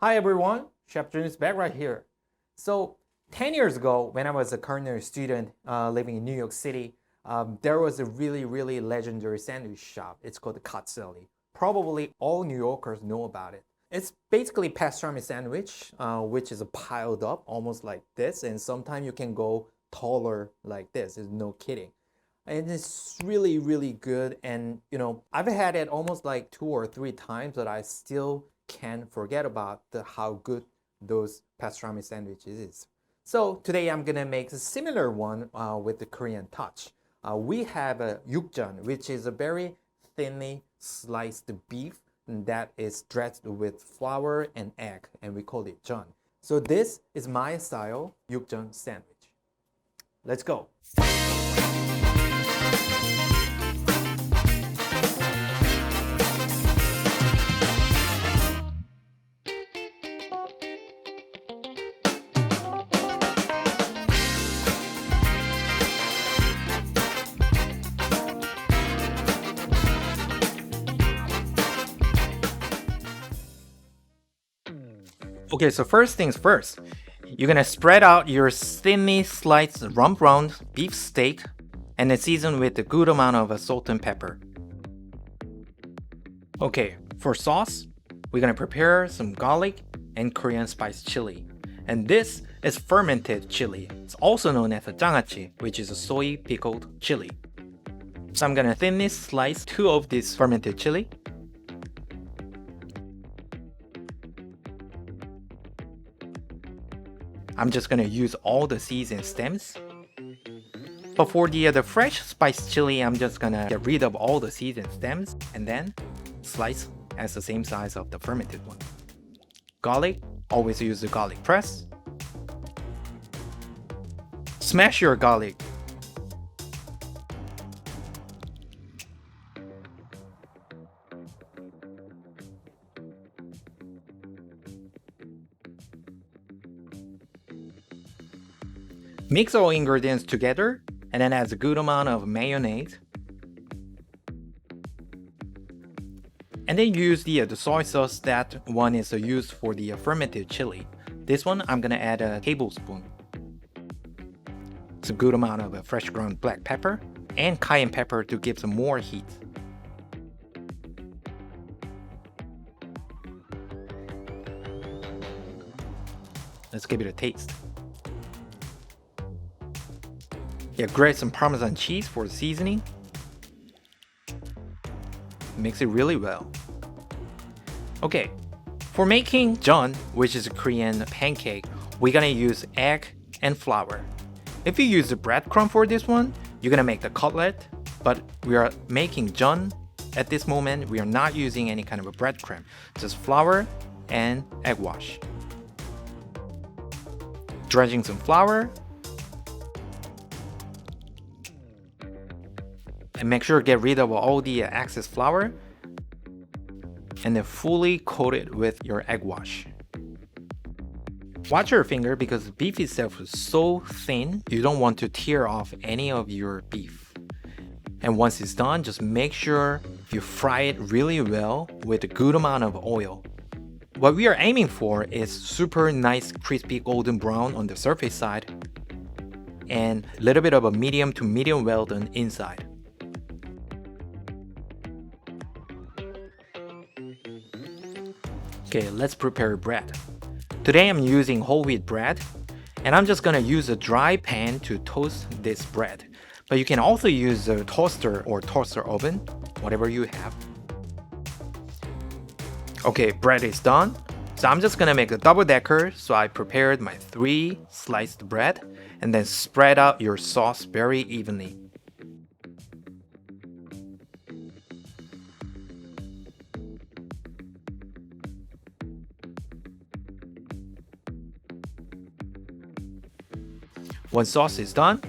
Hi everyone, Chef Jun is back right here. So 10 years ago, when I was a culinary student living in New York City, there was a really legendary sandwich shop. It's called the Katz. Probably all New Yorkers know about it. It's basically pastrami sandwich, which is piled up almost like this, and sometimes you can go taller like this. It's no kidding. And it's really good. And I've had it almost like 2 or 3 times, but I still can't forget about how good those pastrami sandwiches is. So today I'm gonna make a similar one with the Korean touch. We have a Yuk-Jeon, which is a very thinly sliced beef that is dressed with flour and egg, and we call it jeon. So this is my style Yuk-Jeon sandwich. Let's go. Okay, so first things first, you're gonna spread out your thinly sliced rump round beef steak and then season with a good amount of salt and pepper. Okay, for sauce, we're gonna prepare some garlic and Korean spice chili. And this is fermented chili. It's also known as a 장아찌, which is a soy pickled chili. So I'm gonna thinly slice 2 of this fermented chili. I'm just gonna use all the seeds and stems. But for the fresh spiced chili, I'm just gonna get rid of all the seeds and stems and then slice as the same size of the fermented one. Garlic, always use the garlic press. Smash your garlic. Mix all ingredients together and then add a good amount of mayonnaise. And then use the soy sauce. That one is used for the fermented chili. This one I'm gonna add a tablespoon. It's a good amount of fresh ground black pepper and cayenne pepper to give some more heat. Let's give it a taste. Yeah, grate some Parmesan cheese for the seasoning. Mix it really well. Okay, for making jeon, which is a Korean pancake, we're gonna use egg and flour. If you use the breadcrumb for this one, you're gonna make the cutlet, but we are making jeon at this moment. We are not using any kind of a breadcrumb, just flour and egg wash. Dredging some flour. And make sure to get rid of all the excess flour and then fully coat it with your egg wash. Watch your finger because the beef itself is so thin, you don't want to tear off any of your beef. And once it's done, just make sure you fry it really well with a good amount of oil. What we are aiming for is super nice crispy golden brown on the surface side and a little bit of a medium to medium well done inside. Okay, let's prepare bread. Today I'm using whole wheat bread, and I'm just gonna use a dry pan to toast this bread. But you can also use a toaster or toaster oven, whatever you have. Okay, bread is done. So I'm just gonna make a double decker. So I prepared my 3 sliced bread and then spread out your sauce very evenly. Once sauce is done,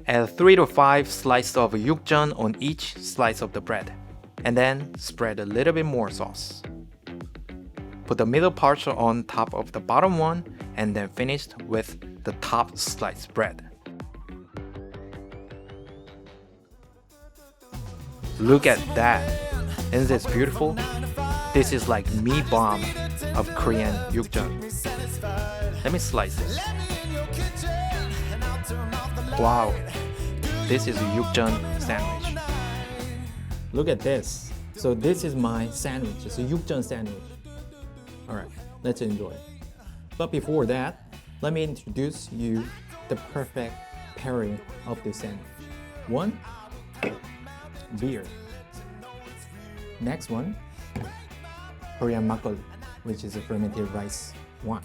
add 3 to 5 slices of Yuk-Jeon on each slice of the bread, and then spread a little bit more sauce. Put the middle part on top of the bottom one, and then finish with the top sliced bread. Look at that! Isn't this beautiful? This is like meat bomb of Korean Yuk-Jeon. Let me slice it. Wow, this is a Yuk-Jeon sandwich. Look at this. So this is my sandwich. It's a Yuk-Jeon sandwich. All right, let's enjoy. But before that, let me introduce you the perfect pairing of this sandwich. One, beer. Next one, Korean makgeolli, which is a fermented rice wine.